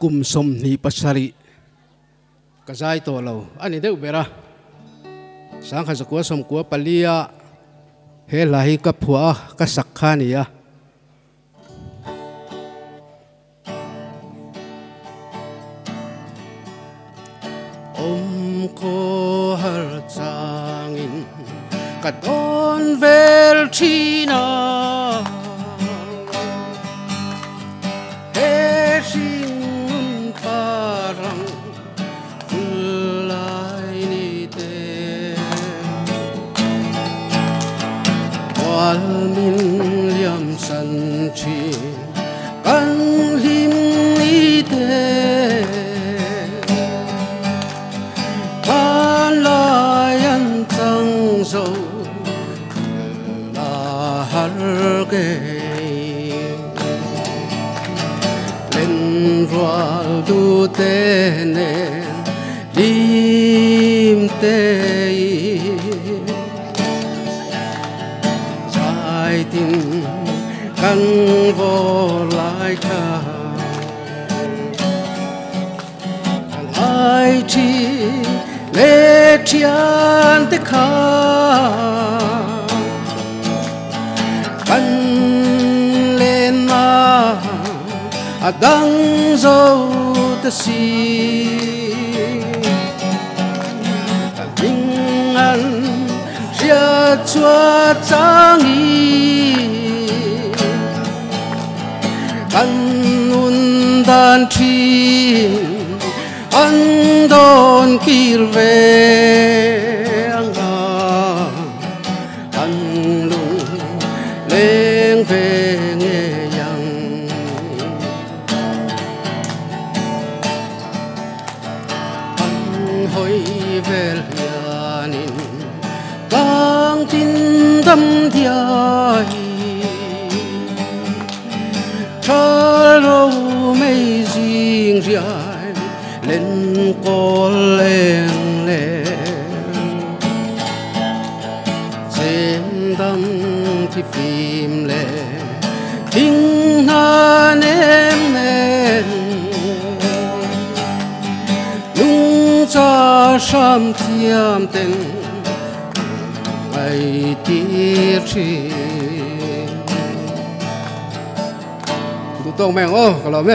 kum som ni pasari kazai to lo ani deu bera sang kha zakwa som kwa palia he lahi ka phua ka sakhania ko har changin ka don vel china he sing parang lai ni te wal min liam san chi kan him ni te so la har ke len rual du te ne lim te sai tin kan vo lai ka ai chi lê chian te kha kan lên na adang zo te si ding an ria chua chang yi kan un dan chi an don kirve anga an lung leng ve nge yang an hoi vel yanin kang tin dam diai chalo mei jing ria lên cô lên lên xem đâm thì phim lệ thinh han em nên nung cha sam thiam tên ngày tiết chi tụi tông mèo ô cả lắm